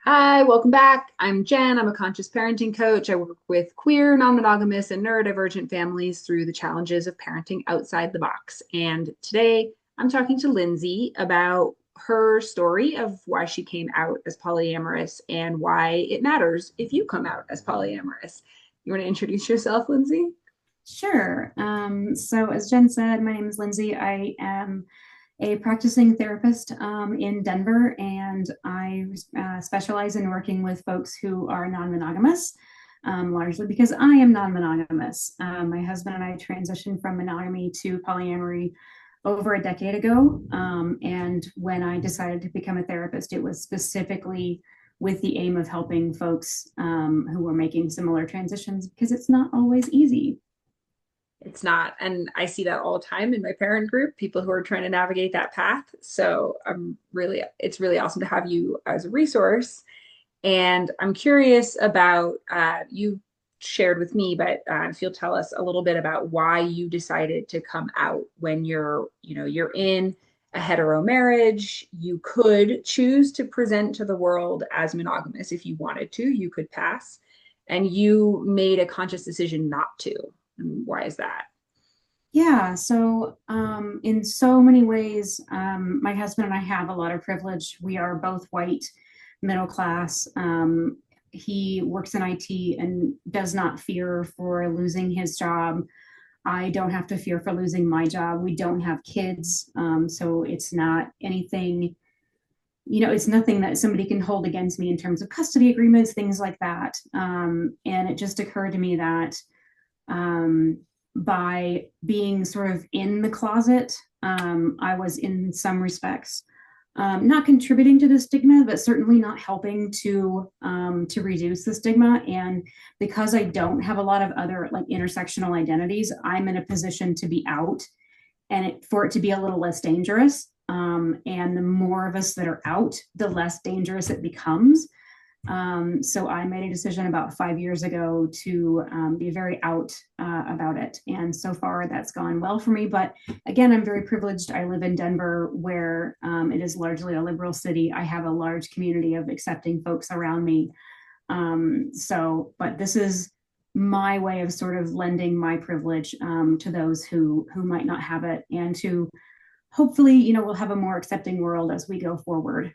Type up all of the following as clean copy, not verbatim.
Hi, welcome back. I'm Jen. I'm a conscious parenting coach. I work with queer, non-monogamous, and neurodivergent families through the challenges of parenting outside the box. And today I'm talking to Lindsay about her story of why she came out as polyamorous and why it matters if you come out as polyamorous. You want to introduce yourself, Lindsay? Sure. So, as Jen said, my name is Lindsay. I am a practicing therapist in Denver, and I specialize in working with folks who are non monogamous, largely because I am non monogamous. My husband and I transitioned from monogamy to polyamory over a decade ago. And when I decided to become a therapist, it was specifically with the aim of helping folks who were making similar transitions because it's not always easy. It's not. And I see that all the time in my parent group, people who are trying to navigate that path. So it's really awesome to have you as a resource. And I'm curious about, you shared with me, but if you'll tell us a little bit about why you decided to come out when you're in a hetero marriage. You could choose to present to the world as monogamous if you wanted to, you could pass. And you made a conscious decision not to. And why is that? Yeah, so in so many ways, my husband and I have a lot of privilege. We are both white, middle class. He works in IT and does not fear for losing his job. I don't have to fear for losing my job. We don't have kids, so it's not anything, it's nothing that somebody can hold against me in terms of custody agreements, things like that. And it just occurred to me that um, by being sort of in the closet, I was in some respects not contributing to the stigma, but certainly not helping to reduce the stigma. And because I don't have a lot of other like intersectional identities, I'm in a position to be out and for it to be a little less dangerous. And the more of us that are out, the less dangerous it becomes. So I made a decision about 5 years ago to be very out about it. And so far that's gone well for me. But again, I'm very privileged. I live in Denver where it is largely a liberal city. I have a large community of accepting folks around me. But this is my way of sort of lending my privilege to those who might not have it, and to hopefully, we'll have a more accepting world as we go forward.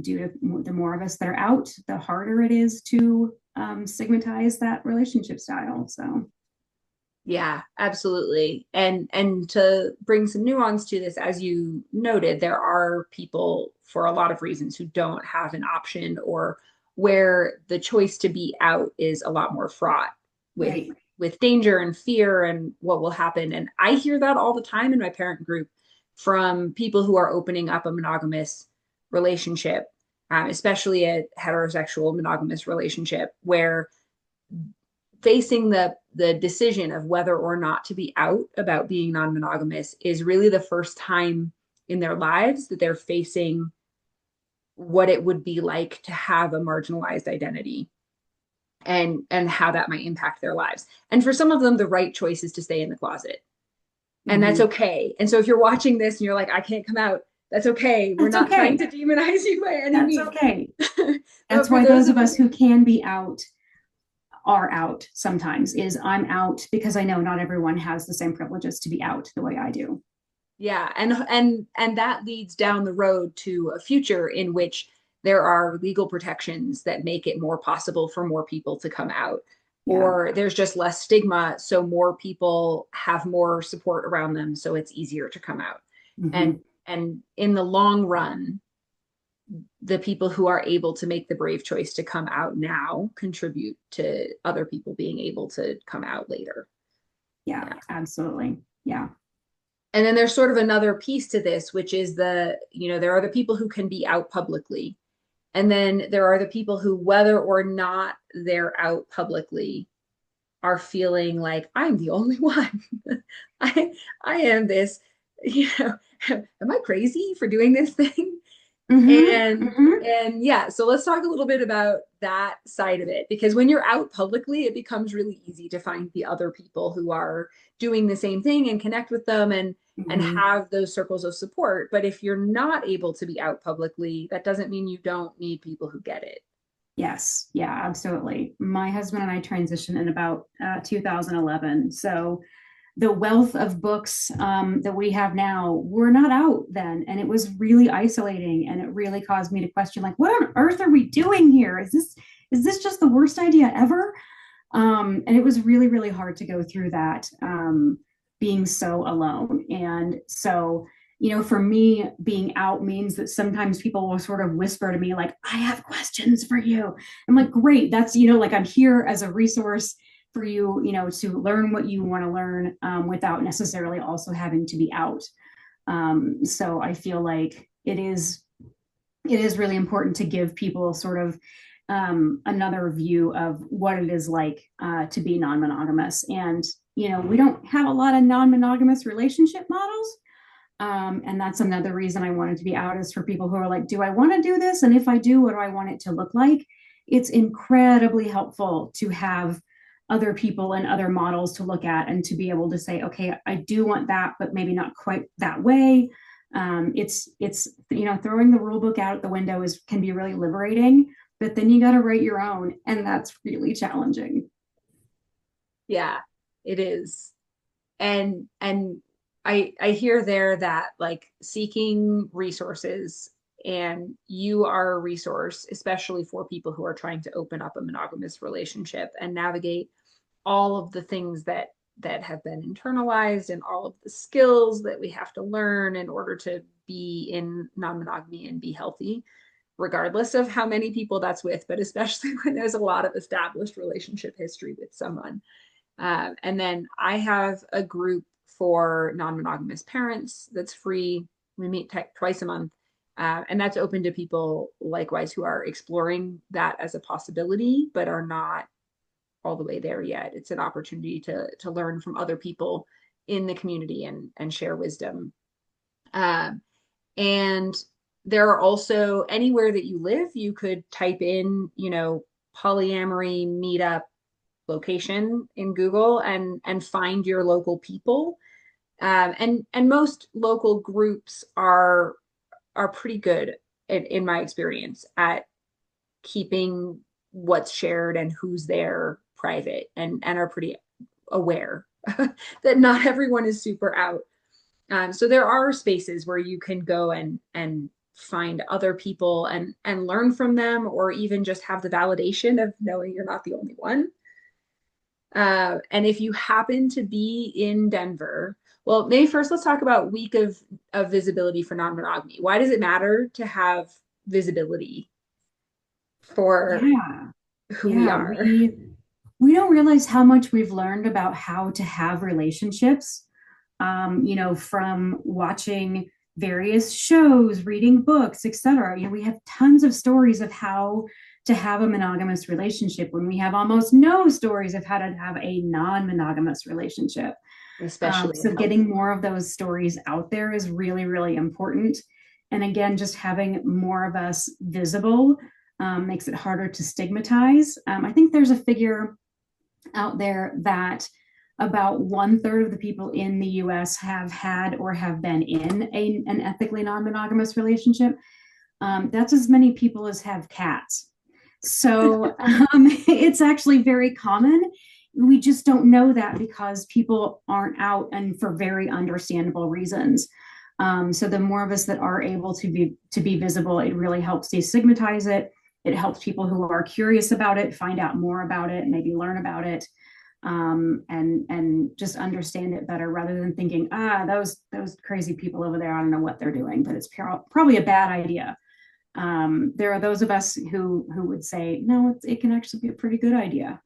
Due to the more of us that are out, the harder it is to stigmatize that relationship style. So, Yeah, absolutely. And to bring some nuance to this, as you noted, there are people for a lot of reasons who don't have an option or where the choice to be out is a lot more fraught with right. with danger and fear and what will happen. And I hear that all the time in my parent group from people who are opening up a monogamous relationship, especially a heterosexual monogamous relationship, where facing the decision of whether or not to be out about being non-monogamous is really the first time in their lives that they're facing what it would be like to have a marginalized identity and how that might impact their lives. And for some of them, the right choice is to stay in the closet. And that's Mm-hmm. okay. And so if you're watching this and you're like, I can't come out, that's okay. We're That's not trying okay. to demonize you by any That's means. okay. But That's for why those those of of us you, who can be out are out sometimes. Is I'm out because I know not everyone has the same privileges to be out the way I do. yeah, and that leads down the road to a future in which there are legal protections that make it more possible for more people to come out, Yeah. or there's just less stigma, so more people have more support around them, so it's easier to come out. Mm-hmm. And in the long run, the people who are able to make the brave choice to come out now contribute to other people being able to come out later. Yeah, Yeah. absolutely. Yeah. And then there's sort of another piece to this, which is there are the people who can be out publicly. And then there are the people who, whether or not they're out publicly, are feeling like I'm the only one. I I am this, you know, am I crazy for doing this thing? Mm-hmm. And Mm-hmm. and yeah, so let's talk a little bit about that side of it, because when you're out publicly, it becomes really easy to find the other people who are doing the same thing and connect with them. and Mhm. have those circles of support. But if you're not able to be out publicly, that doesn't mean you don't need people who get it. Yes, yeah, absolutely. My husband and I transitioned in about 2011. So the wealth of books that we have now were not out then. And it was really isolating. And it really caused me to question, like, what on earth are we doing here? Is this just the worst idea ever? And it was really, really hard to go through that, being so alone. And so, for me, being out means that sometimes people will sort of whisper to me, like, I have questions for you. I'm like, great. That's, like I'm here as a resource for you, to learn what you want to learn, without necessarily also having to be out. So I feel like it is really important to give people sort of another view of what it is like to be non-monogamous. And we don't have a lot of non-monogamous relationship models. And that's another reason I wanted to be out, is for people who are like, do I want to do this? And if I do, what do I want it to look like? It's incredibly helpful to have other people and other models to look at, and to be able to say, okay, I do want that, but maybe not quite that way. It's throwing the rule book out the window can be really liberating, but then you got to write your own, and that's really challenging. Yeah, it is. And I hear there that like seeking resources, and you are a resource, especially for people who are trying to open up a monogamous relationship and navigate all of the things that have been internalized, and all of the skills that we have to learn in order to be in non-monogamy and be healthy, regardless of how many people that's with, but especially when there's a lot of established relationship history with someone. And then I have a group for non-monogamous parents that's free. We meet twice a month. And that's open to people likewise who are exploring that as a possibility, but are not all the way there yet. It's an opportunity to learn from other people in the community and share wisdom. Um, and there are also, anywhere that you live, you could type in, polyamory meetup location in Google and find your local people. And most local groups are pretty good in my experience at keeping what's shared and who's there private, and are pretty aware that not everyone is super out. So there are spaces where you can go and find other people and learn from them, or even just have the validation of knowing you're not the only one. And if you happen to be in Denver, well, maybe first let's talk about week of visibility for non-monogamy. Why does it matter to have visibility for Yeah, who we yeah, are? we don't realize how much we've learned about how to have relationships, from watching various shows, reading books, etc. We have tons of stories of how to have a monogamous relationship, when we have almost no stories of how to have a non-monogamous relationship. Especially in So health. getting more of those stories out there is really, really important. And again, just having more of us visible makes it harder to stigmatize. I think there's a figure out there that about 1/3 of the people in the US have had or have been in an ethically non-monogamous relationship. That's as many people as have cats. So it's actually very common. We just don't know that because people aren't out, and for very understandable reasons. So the more of us that are able to be visible, it really helps destigmatize it. It helps people who are curious about it find out more about it, maybe learn about it, and just understand it better, rather than thinking, those crazy people over there, I don't know what they're doing, but it's probably a bad idea. There are those of us who would say, no, it can actually be a pretty good idea,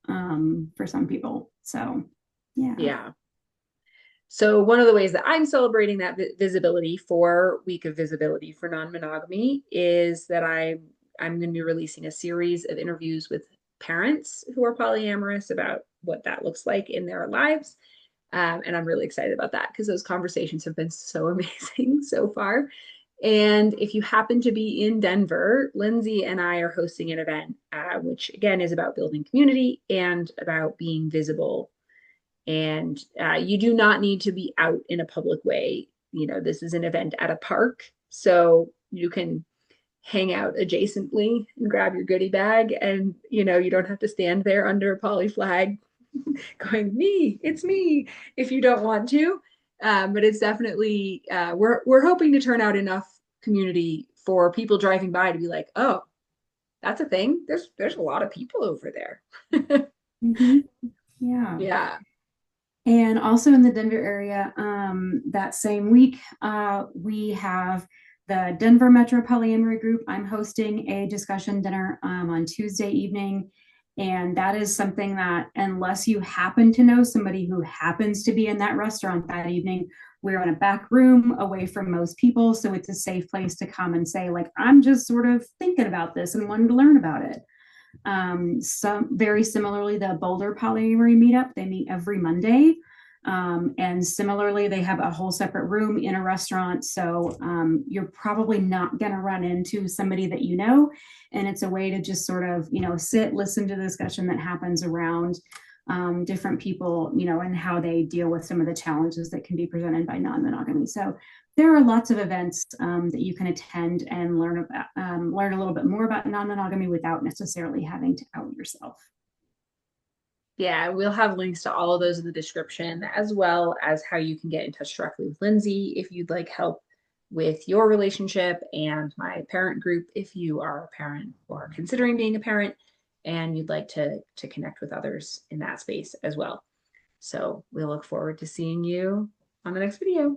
for some people. So, yeah. Yeah. So one of the ways that I'm celebrating that visibility for Week of Visibility for Non-Monogamy is that I'm going to be releasing a series of interviews with parents who are polyamorous about what that looks like in their lives. And I'm really excited about that because those conversations have been so amazing so far. And if you happen to be in Denver, Lindsay and I are hosting an event, which again is about building community and about being visible. And you do not need to be out in a public way this is an event at a park, so you can hang out adjacently and grab your goodie bag, and you don't have to stand there under a poly flag going, me, it's me, if you don't want to. But it's definitely we're hoping to turn out enough community for people driving by to be like, oh, that's a thing. There's a lot of people over there. Hmm. Yeah. Yeah. And also in the Denver area, that same week, we have the Denver Metro Polyamory Group. I'm hosting a discussion dinner on Tuesday evening. And that is something that, unless you happen to know somebody who happens to be in that restaurant that evening, we're in a back room away from most people. So it's a safe place to come and say, like, I'm just sort of thinking about this and wanting to learn about it. Some very similarly, the Boulder Polyamory meetup, they meet every Monday. And similarly, they have a whole separate room in a restaurant. So you're probably not going to run into somebody that you know. And it's a way to just sort of, sit, listen to the discussion that happens around different people, and how they deal with some of the challenges that can be presented by non-monogamy. So there are lots of events that you can attend and learn a little bit more about non-monogamy without necessarily having to out yourself. Yeah, we'll have links to all of those in the description, as well as how you can get in touch directly with Lindsay if you'd like help with your relationship, and my parent group if you are a parent or considering being a parent and you'd like to connect with others in that space as well. So we look forward to seeing you on the next video.